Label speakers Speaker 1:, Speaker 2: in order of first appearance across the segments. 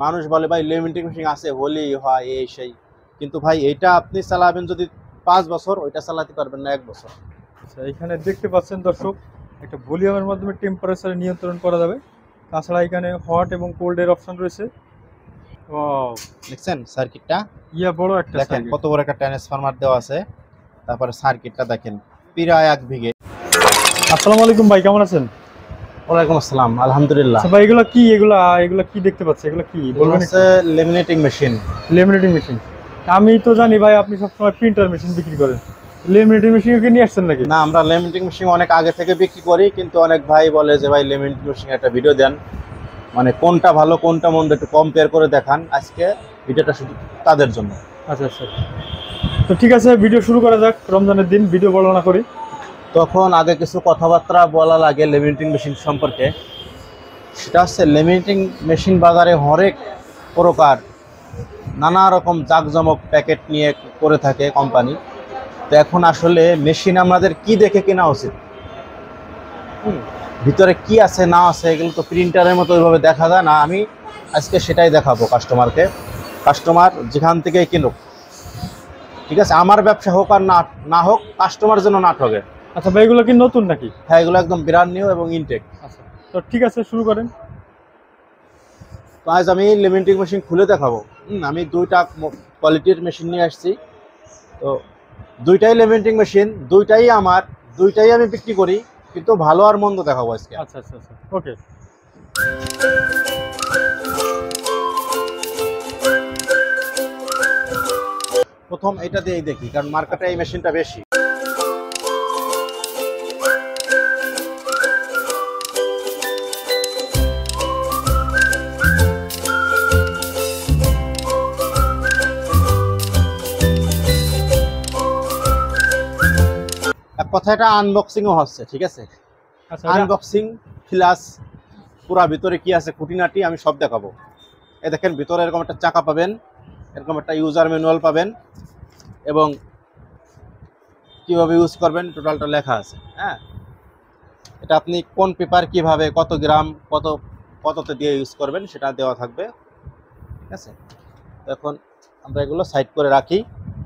Speaker 1: মানুষ বলে ভাই লেমিনেটিং মেশিন আছে হলেই হয় এই সেই, কিন্তু ভাই এটা আপনি চালাবেন যদি 5 বছর, ওইটা চালাতে পারবেন না 1 বছর।
Speaker 2: আচ্ছা, এখানে দেখতে পাচ্ছেন দর্শক, একটা ভলিউমের মাধ্যমে টেম্পারেচার নিয়ন্ত্রণ করা যাবে। তাছাড়া এখানে হট এবং কোল্ডের অপশন রয়েছে। ওয়াও,
Speaker 1: দেখছেন সার্কিটটা?
Speaker 2: বড় একটা
Speaker 1: দেখেন
Speaker 2: সার্কিট।
Speaker 1: কত বড় একটা ট্রান্সফরমার দেওয়া আছে। তারপরে সার্কিটটা দেখেন প্রায় 1 বিঘে।
Speaker 2: আসসালামু আলাইকুম ভাই, কেমন আছেন?
Speaker 1: ওয়ালাইকুম আসসালাম, আলহামদুলিল্লাহ।
Speaker 2: আচ্ছা ভাই, এগুলো কি? এগুলা কি দেখতে পাচ্ছি? এগুলো কি বলবেন?
Speaker 1: হচ্ছে লেমিনেটিং মেশিন।
Speaker 2: Laminating machine. আমি তো জানি ভাই আপনি সবসময় প্রিন্টার মেশিন বিক্রি করেন, লেমিনেটিং মেশিন কি নিয়ে আসছেন নাকি?
Speaker 1: না, আমরা লেমিনেটিং মেশিন অনেক আগে থেকে বিক্রি করি, কিন্তু অনেক ভাই বলে যে ভাই লেমিনেটিং মেশিন একটা ভিডিও দেন, মানে কোনটা ভালো কোনটা মন্দ একটু কম্পেয়ার করে দেখান। আজকে ভিডিওটা শুধু তাদের জন্য।
Speaker 2: আচ্ছা আচ্ছা, তো ঠিক আছে, ভিডিও শুরু করা যাক। রমজানের দিন ভিডিও বর্ণনা করি।
Speaker 1: তখন আগে কিছু কথাবার্তা বলা লাগে লেমিনেটিং মেশিন সম্পর্কে। সেটা হচ্ছে লেমিনেটিং মেশিন বাজারে হরেক প্রকার নানা রকম জাঁকজমক প্যাকেট নিয়ে করে থাকে কোম্পানি। তো এখন আসলে মেশিন আমাদের কি দেখে কেনা উচিত, ভিতরে কি আছে না আছে এগুলো তো প্রিন্টারের মতো ওইভাবে দেখা যায় না। আমি আজকে সেটাই দেখাবো কাস্টমারকে। কাস্টমার যেখান থেকে কিনুক, ঠিক আছে, আমার ব্যবসা হোক আর না হোক, কাস্টমার যেন না ঠকে।
Speaker 2: আচ্ছা ভাই, এগুলো কি নতুন নাকি?
Speaker 1: হ্যাঁ, এগুলো একদম ব্র্যান্ড নিউ এবং ইনটেক।
Speaker 2: আচ্ছা, তো ঠিক আছে, শুরু করেন।
Speaker 1: তো আজ আমি লেমিনেটিং মেশিন খুলে দেখাবো। আমি 2টা কোয়ালিটির মেশিন নিয়ে আসছি। তো 2টাই লেমিনেটিং মেশিন, 2টাই আমার, 2টাই আমি বিক্রি করি, কিন্তু ভালো আর মন্দ দেখাবো আজকে।
Speaker 2: আচ্ছা আচ্ছা আচ্ছা, ওকে।
Speaker 1: প্রথম এটা দিয়েই দেখি, কারণ মার্কেটে এই মেশিনটা বেশি। এক কথা এটা আনবক্সিংও হচ্ছে, ঠিক আছে?
Speaker 2: আচ্ছা,
Speaker 1: আনবক্সিং প্লাস পুরা ভিতরে কি আছে খুঁটিনাটি আমি সব দেখাবো। এই দেখেন ভিতরে এরকম একটা চাকা পাবেন, এরকম একটা ইউজার ম্যানুয়াল পাবেন, এবং কিভাবে ইউজ করবেন টোটালটা লেখা আছে। হ্যাঁ, এটা আপনি কোন পেপার কিভাবে কত গ্রাম কততে দিয়ে ইউজ করবেন সেটা দেওয়া থাকবে, ঠিক আছে? এখন আমরা এগুলো সাইড করে রাখি,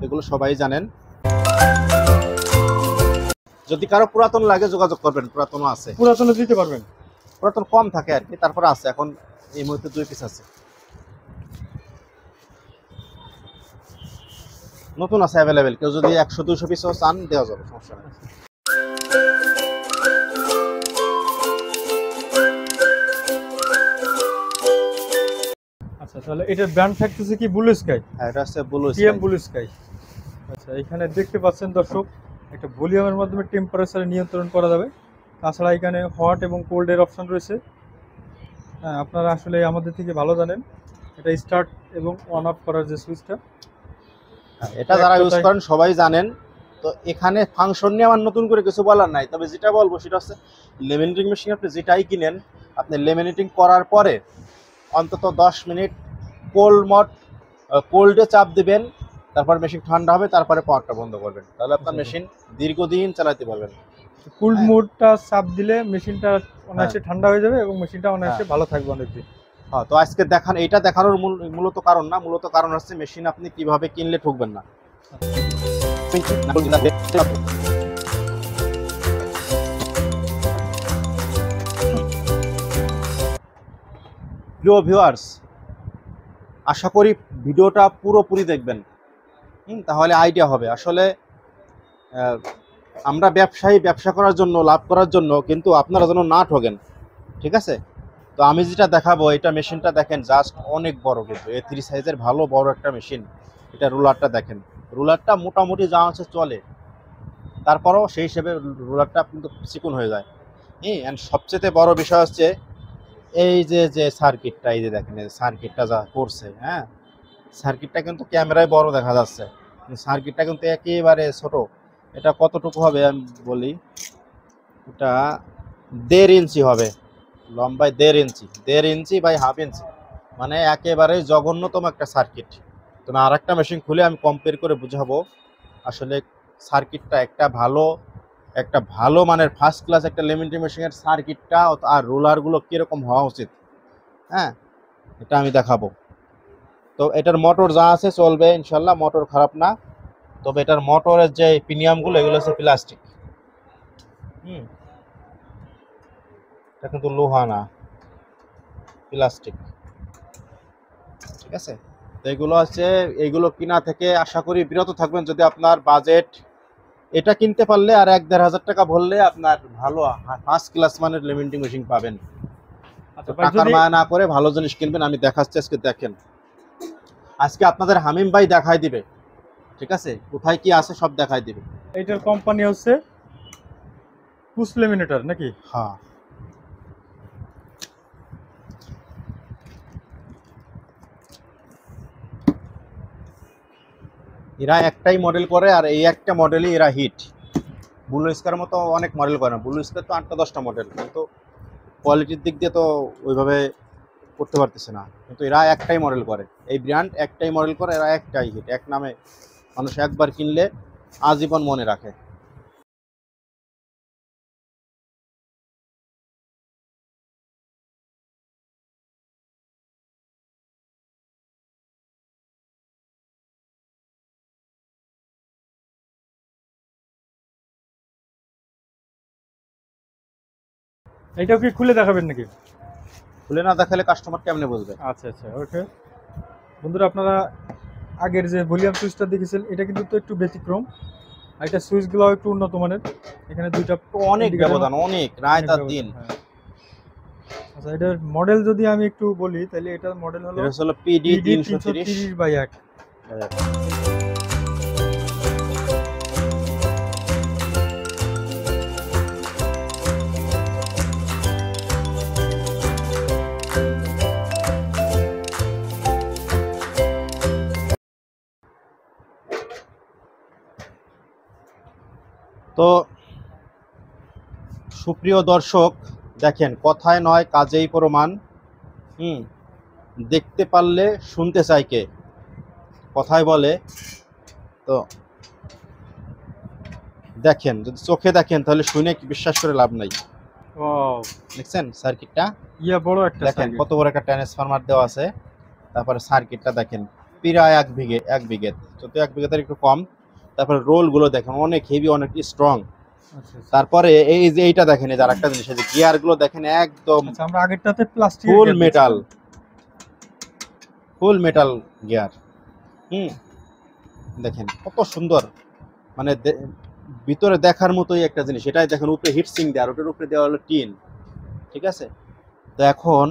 Speaker 1: এগুলো সবাই জানেন। যদি কারো পুরাতন লাগে যোগাযোগ করবেন, পুরাতনও আছে।
Speaker 2: পুরাতন দিতে পারবেন?
Speaker 1: পুরাতন কম থাকে আর কি, তারপরে আছে। এখন এই মুহূর্তে 2 পিস আছে, নতুন আছে অ্যাভেলেবেল। কেউ যদি 100-200 পিসও চান দেওয়া যাবে, সমস্যা নেই।
Speaker 2: আচ্ছা, তাহলে এটার ব্র্যান্ড থাকতেছে কি ব্লু স্কাই?
Speaker 1: হ্যাঁ, এটা হচ্ছে ব্লু
Speaker 2: স্কাই। আচ্ছা, এখানে দেখতে পাচ্ছেন দর্শক, একটা ভলিউমের মাধ্যমে টেম্পারেচার নিয়ন্ত্রণ করা যাবে। তাছাড়া এখানে হট এবং কোল্ডের অপশন রয়েছে। হ্যাঁ, আপনারা আসলে আমাদের থেকে ভালো জানেন এটা স্টার্ট এবং অন অফ করার যে সুইচটা,
Speaker 1: এটা যারা ইউজ করেন সবাই জানেন। তো এখানে ফাংশন নিয়ে আমার নতুন করে কিছু বলার নাই, তবে যেটা বলবো সেটা হচ্ছে লেমিনেটিং মেশিন আপনি যেটাই কিনেন, আপনি লেমিনেটিং করার পরে অন্তত 10 মিনিট কোল্ডে চাপ দিবেন, তারপর মেশিন ঠান্ডা হবে, তারপরে পাওয়ারটা বন্ধ করবেন, তাহলে আপনার মেশিন দীর্ঘদিন চালাতে পারবেন।
Speaker 2: কুলড মোডটা চাপ দিলে মেশিনটা অনায়াসে ঠান্ডা হয়ে যাবে এবং মেশিনটা অনায়াসে ভালো থাকবে অনেকদিন।
Speaker 1: হ্যাঁ, তো আজকে দেখান, এইটা দেখানোর মূলত কারণ না, মূলত কারণ হচ্ছে মেশিন আপনি কিভাবে কিনলে ঠকবেন না। প্রিয় ভিউয়ার্স, আশা করি ভিডিওটা পুরোপুরি দেখবেন, তাহলে আইডিয়া হবে। আসলে আমরা ব্যবসা করার জন্য, লাভ করার জন্য, কিন্তু আপনারা যেন না ঠকেন, ঠিক আছে? তো আমি যেটা দেখাবো, এটা মেশিনটা দেখেন জাস্ট অনেক বড়, কিন্তু A3 সাইজের ভালো বড় একটা মেশিন। এটা রুলারটা দেখেন, রুলারটা মোটামুটি যা আছে চলে, তারপরও সেই হিসেবে রুলারটা কিন্তু চিকন হয়ে যায়। অ্যান্ড সবচেয়ে বড় বিষয় হচ্ছে এই যে সার্কিটটা, এই যে দেখেন সার্কিটটা যা করছে, হ্যাঁ, সার্কিটটা কিন্তু ক্যামেরায় বড় দেখা যাচ্ছে, কিন্তু সার্কিটটা কিন্তু একেবারে ছোট। এটা কতটুকু হবে আমি বলি, এটা 1.5 ইঞ্চি হবে, লম্বায় 1.5 ইঞ্চি বাই হাফ ইঞ্চি, মানে একেবারে জঘন্যতম একটা সার্কিট। তো আর একটা মেশিন খুলে আমি কম্পেয়ার করে বুঝাবো আসলে সার্কিটটা একটা ভালো মানের ফার্স্ট ক্লাস একটা লেমিনেটিং মেশিনের সার্কিটটা আর রোলারগুলো কীরকম হওয়া উচিত। হ্যাঁ, এটা আমি দেখাবো। তো এটার মোটর যা আছে চলবে ইনশাল্লাহ, মোটর খারাপ না। তবে এটার মোটরের যে পিনিয়ামগুলো এগুলো হচ্ছে প্লাস্টিক। এটা কিন্তু লোহা না, প্লাস্টিক। ঠিক আছে, তো এগুলো আছে, এগুলো কিনা থেকে আশা করি বিরত থাকবেন। যদি আপনার বাজেট, এটা কিনতে পারলে আর 1-1.5 হাজার টাকা ভরলে আপনার ভালো ফার্স্ট ক্লাস মানের লেমিনেটিং মেশিন পাবেন। তো
Speaker 2: ভাই
Speaker 1: টাকার
Speaker 2: যদি
Speaker 1: মায়া না করে ভালো জিনিস কিনবেন। আমি দেখাচ্ছি আজকে, দেখেন আজকে আপনাদের হামিম ভাই দেখাই দিবে। ঠিক আছে, কোথায় কি আছে সব দেখাই দিবে।
Speaker 2: এইটার কোম্পানি হচ্ছে পুশ লেমিনেটর নাকি?
Speaker 1: হ্যাঁ, এরা একটাই মডেল করে, আর এই একটা মডেলই এরা হিট। ব্লু স্কার মতো অনেক মডেল করে না, ব্লু স্কার তো 8টা-10টা মডেল, কিন্তু কোয়ালিটির দিক দিয়ে তো ওইভাবে করতে পারতেছে না। কিন্তু এরা একটাই মডেল করে, এই ব্র্যান্ড একটাই মডেল করে, এরা একটাই হিট, এক নামে মানুষ একবার কিনলে আজীবন মনে রাখে।
Speaker 2: এইটাও কি খুলে দেখাবেন নাকি?
Speaker 1: খুলে না দেখালে কাস্টমার কেমনে বুঝবে?
Speaker 2: আচ্ছা আচ্ছা, ওকে। বন্ধুরা, আপনারা আগের যে ভলিউম সুইচটা দেখেছেন এটা কিন্তু তো একটু ব্যতিক্রম, আর এটা সুইচগুলো একটু উন্নত মানের। এখানে দুইটা
Speaker 1: তো অনেক ব্যবধান, অনেক রাত আর দিন।
Speaker 2: আচ্ছা, এটার মডেল যদি আমি একটু বলি তাহলে এটার মডেল হলো
Speaker 1: এটা হলো পিডি 330/1। তো সুপ্রিয় দর্শক, দেখেন কথায় নয় কাজেই প্রমাণ। দেখতে পারলে শুনতে চাই কে, কথায় বলে। তো দেখেন, যদি চোখে দেখেন তাহলে শুনে কি বিশ্বাস করে লাভ নাই। দেখছেন সার্কিটটা,
Speaker 2: বড় একটা
Speaker 1: দেখেন কত বড় একটা ট্রান্সফরমার দেওয়া আছে। তারপরে সার্কিটটা দেখেন প্রায় 1 বিঘে, যদিও 1 বিঘাতে একটু কম। তারপরে রোল গুলো দেখেন অনেক হেভি, অনেক স্ট্রং। তারপরে এই যে এইটা দেখেন, এই যে আরেকটা জিনিস, এই যে গিয়ার গুলো দেখেন একদম
Speaker 2: আমরা আগেরটাতে প্লাস্টিক
Speaker 1: ফুল মেটাল গিয়ার। দেখেন কত সুন্দর, মানে ভিতরে দেখার মতোই একটা জিনিস। এটাই দেখেন উপরে হিটসিং দেওয়া, ওটার উপরে দেওয়া হলো টিন। ঠিক আছে, তো এখন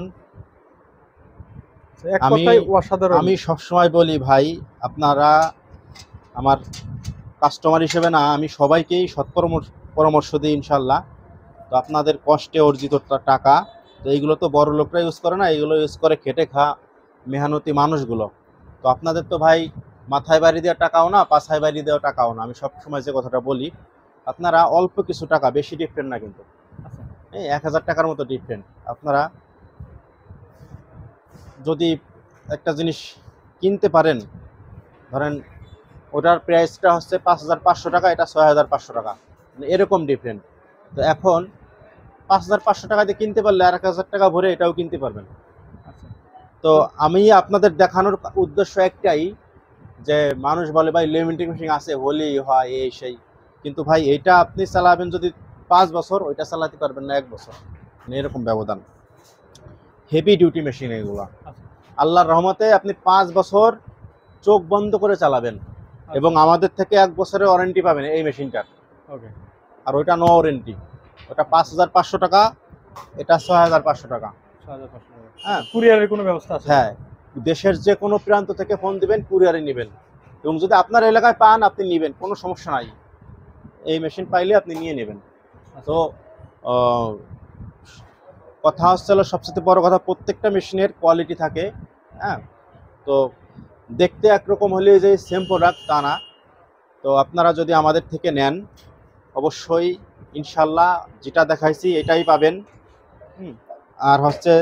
Speaker 1: আমি সবসময় বলি ভাই, আপনারা আমার কাস্টমার হিসেবে না, আমি সবাইকেই পরামর্শ দিই ইনশাল্লাহ। তো আপনাদের কষ্টে অর্জিত টাকা, তো এইগুলো তো বড় লোকরা ইউজ করে না, এগুলো ইউজ করে খেটে মেহনতি মানুষগুলো। তো আপনাদের তো ভাই মাথায় বাড়ি দেওয়া টাকাও না, পাছায় বাড়ি দেওয়া টাকাও না। আমি সবসময় যে কথাটা বলি, আপনারা অল্প কিছু টাকা, বেশি ডিফারেন্ট না কিন্তু, এই 1000 টাকার মতো ডিফারেন্ট। আপনারা যদি একটা জিনিস কিনতে পারেন, ধরেন ওটার প্রাইসটা হচ্ছে 5500 টাকা, এটা 6500 টাকা, মানে এরকম ডিফারেন্ট। তো এখন 5500 টাকা দিয়ে কিনতে পারলে আর 1000 টাকা ভরে এটাও কিনতে পারবেন। তো আমি আপনাদের দেখানোর উদ্দেশ্য একটাই, যে মানুষ বলে ভাই লেমিনেটিং মেশিন আছে হলেই হয় এই সেই, কিন্তু ভাই এটা আপনি চালাবেন যদি 5 বছর, ওইটা চালাতে পারবেন না 1 বছর, মানে এরকম ব্যবধান। হেভি ডিউটি মেশিন এগুলো, আল্লাহর রহমতে আপনি 5 বছর চোখ বন্ধ করে চালাবেন, এবং আমাদের থেকে 1 বছরের ওয়ারেন্টি পাবেন এই মেশিনটার। আর ওইটা নো ওয়ারেন্টি, ওটা 5500 টাকা, এটা 6500 টাকা। হ্যাঁ,
Speaker 2: কুরিয়ারের কোনো ব্যবস্থা আছে?
Speaker 1: হ্যাঁ, দেশের যে কোনো প্রান্ত থেকে ফোন দিবেন, কুরিয়ারে নেবেন, এবং যদি আপনার এলাকায় পান আপনি নেবেন, কোনো সমস্যা নাই। এই মেশিন পাইলে আপনি নিয়ে নেবেন। তো কথা হচ্ছে হলো, সবচেয়ে বড় কথা, প্রত্যেকটা মেশিনের কোয়ালিটি থাকে। হ্যাঁ, তো দেখতে একরকম হলে যে সেম প্রোডাক্ট তা না। তো আপনারা যদি আমাদের থেকে নেন, অবশ্যই ইনশাল্লাহ যেটা দেখাইছি এটাই পাবেন। আর হচ্ছে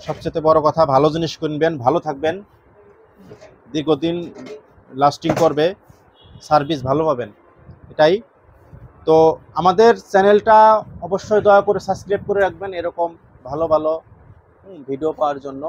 Speaker 1: সবচেয়ে বড় কথা, ভালো জিনিস কিনবেন, ভালো থাকবেন, দীর্ঘদিন লাস্টিং করবে, সার্ভিস ভালো পাবেন, এটাই। তো আমাদের চ্যানেলটা অবশ্যই দয়া করে সাবস্ক্রাইব করে রাখবেন, এরকম ভালো ভালো ভিডিও পাওয়ার জন্য।